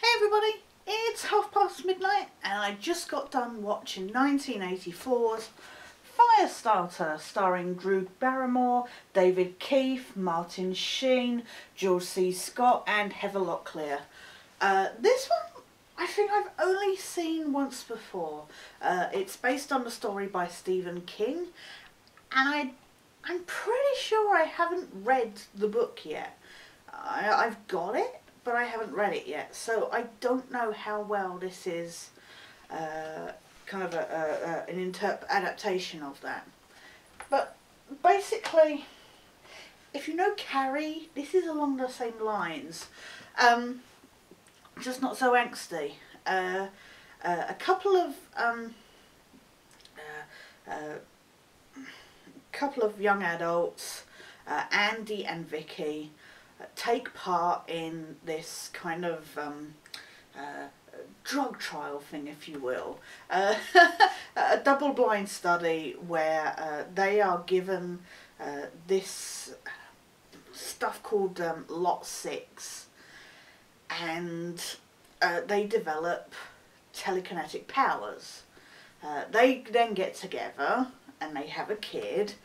Hey everybody, it's midnight and I just got done watching 1984's Firestarter, starring Drew Barrymore, David Keith, Martin Sheen, George C. Scott and Heather Locklear. This one I think I've only seen once before. It's based on the story by Stephen King, and I'm pretty sure I haven't read the book yet. I've got it, but I haven't read it yet, so I don't know how well this is kind of an adaptation of that. But basically, if you know Carrie, this is along the same lines, just not so angsty. A couple of young adults, Andy and Vicky, take part in this kind of drug trial thing, if you will. A double-blind study where they are given this stuff called Lot 6, and they develop telekinetic powers. They then get together and they have a kid,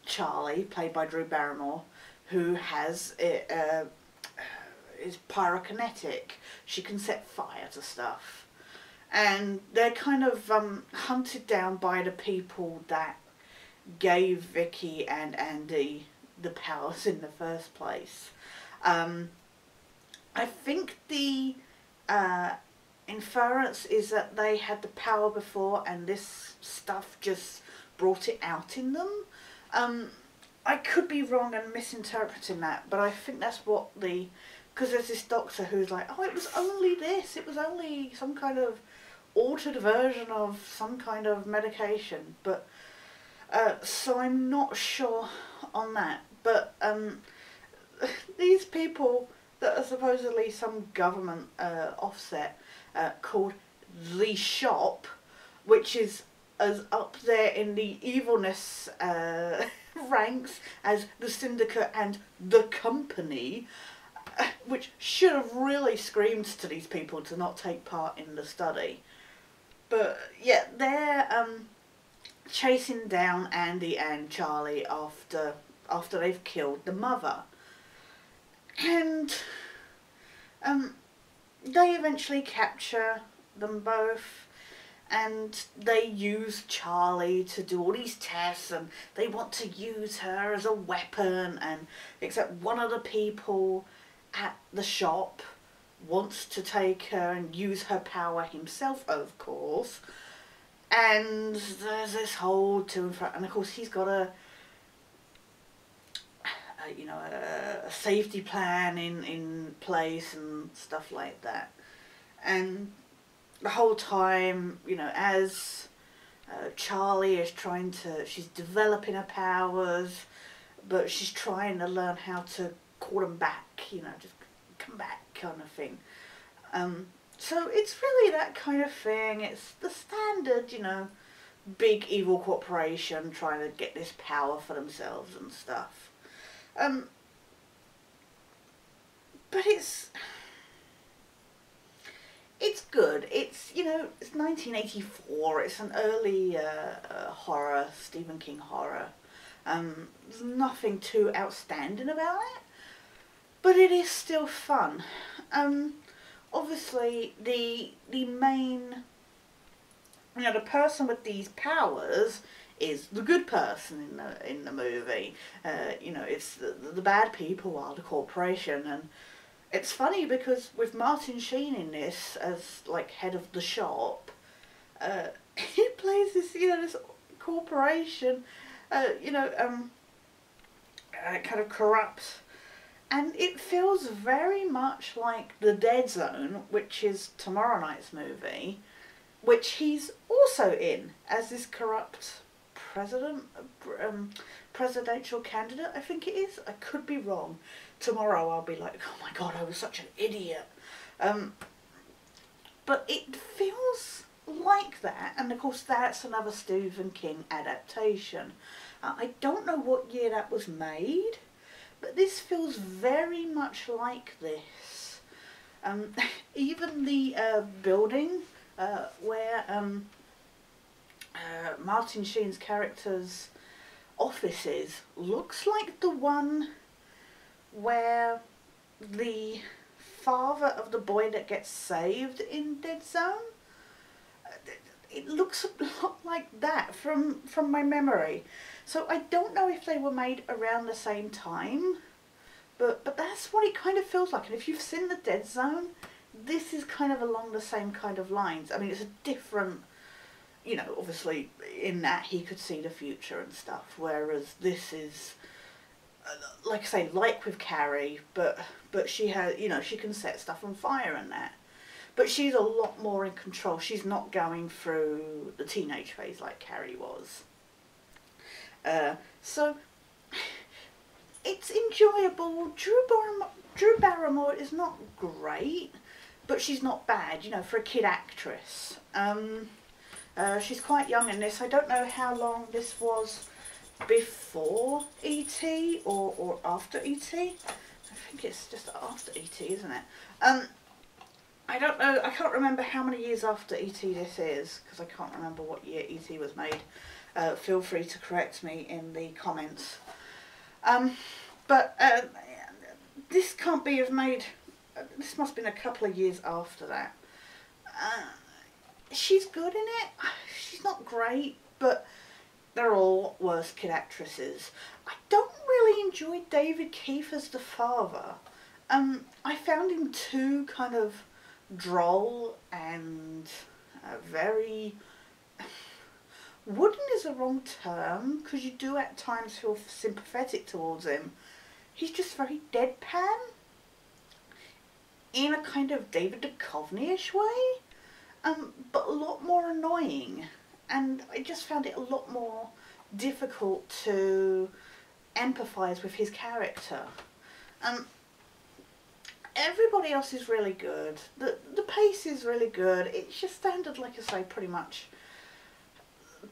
Charlie, played by Drew Barrymore, who has is pyrokinetic. She can set fire to stuff, and they're kind of hunted down by the people that gave Vicky and Andy the powers in the first place. I think the inference is that they had the power before and this stuff just brought it out in them. I could be wrong and misinterpreting that, but I think that's what because there's this doctor who's like, oh, it was only this, it was only some kind of altered version of some kind of medication, but so I'm not sure on that. But these people that are supposedly some government offset called The Shop, which is as up there in the evilness ranks as the Syndicate and the Company, which should have really screamed to these people to not take part in the study. But yeah, they're chasing down Andy and Charlie after they've killed the mother, and they eventually capture them both. And they use Charlie to do all these tests, and they want to use her as a weapon, and except one of the people at the shop wants to take her and use her power himself, of course. And there's this whole to and fro, and of course he's got a safety plan in place and stuff like that. And the whole time, as Charlie is she's developing her powers, but she's trying to learn how to call them back, just come back kind of thing. So it's really that kind of thing. It's the standard, big evil corporation trying to get this power for themselves and stuff. But it's good. It's, it's 1984. It's an early horror, Stephen King horror. There's nothing too outstanding about it, but it is still fun. Obviously, the main, the person with these powers is the good person in the movie. It's the bad people are the corporation. And it's funny because with Martin Sheen in this as like head of the shop, he plays this this corporation, kind of corrupt, and it feels very much like The Dead Zone, which is tomorrow night's movie, which he's also in as this corrupt presidential candidate, I think it is. I could be wrong. Tomorrow I'll be like, oh my god, I was such an idiot. But it feels like that, and of course that's another Stephen King adaptation. I don't know what year that was made, but this feels very much like this. Even the building where Martin Sheen's character's office is looks like the one where the father of the boy that gets saved in Dead Zone. It looks a lot like that from my memory. So I don't know if they were made around the same time, but that's what it kind of feels like. And if you've seen the Dead Zone, this is kind of along the same kind of lines. I mean, it's a different, you know, obviously in that he could see the future and stuff, whereas this is, like I say, like with Carrie, but she has, you know, she can set stuff on fire and that. But she's a lot more in control. She's not going through the teenage phase like Carrie was. So it's enjoyable. Drew Barrymore is not great, but she's not bad, you know, for a kid actress. She's quite young in this. I don't know how long this was before E.T. or after E.T. I think it's just after E.T., isn't it? I don't know, I can't remember how many years after E.T. this is, because I can't remember what year E.T. was made. Feel free to correct me in the comments. But this can't be made, this must have been a couple of years after that. She's good in it. She's not great, but they're all worse kid actresses. I don't really enjoy David Keith as the father. I found him too kind of droll and very... wooden is the wrong term, because you do at times feel sympathetic towards him. He's just very deadpan in a kind of David Duchovny-ish way, but a lot more annoying, and I just found it a lot more difficult to empathise with his character. Everybody else is really good. The pace is really good. It's just standard, like I say, pretty much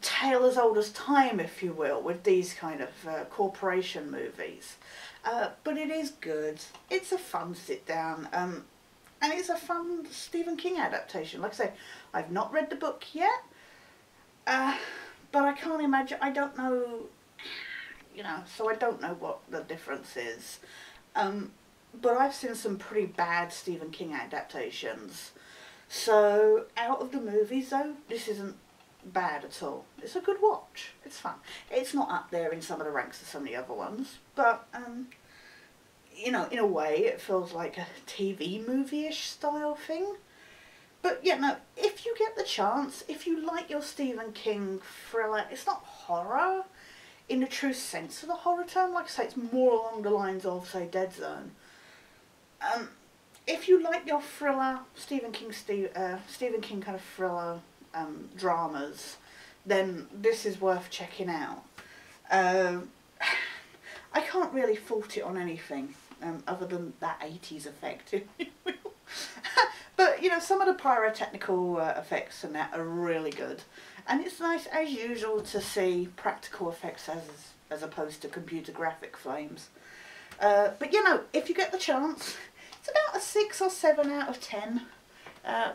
tale as old as time, if you will, with these kind of corporation movies. But it is good. It's a fun sit down, and it's a fun Stephen King adaptation. Like I say, I've not read the book yet, but I can't imagine, I don't know, you know, so I don't know what the difference is. But I've seen some pretty bad Stephen King adaptations. So, out of the movies though, this isn't bad at all. It's a good watch. It's fun. It's not up there in some of the ranks of some of the other ones, but, you know, in a way it feels like a TV movie-ish style thing. But, yeah, no, if you get the chance, if you like your Stephen King thriller, it's not horror in the true sense of the horror term. Like I say, it's more along the lines of, say, Dead Zone. If you like your thriller, Stephen King kind of thriller dramas, then this is worth checking out. I can't really fault it on anything other than that 80s effect. But, you know, some of the pyrotechnical effects and that are really good. And it's nice, as usual, to see practical effects as opposed to computer graphic flames. But, you know, if you get the chance, it's about a 6 or 7 out of 10.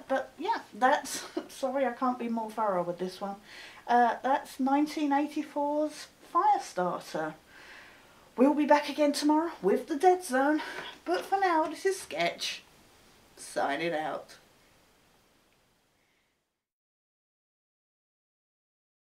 But, yeah, that's... sorry, I can't be more thorough with this one. That's 1984's Firestarter. We'll be back again tomorrow with the Dead Zone. But for now, this is Sketch. Signing out.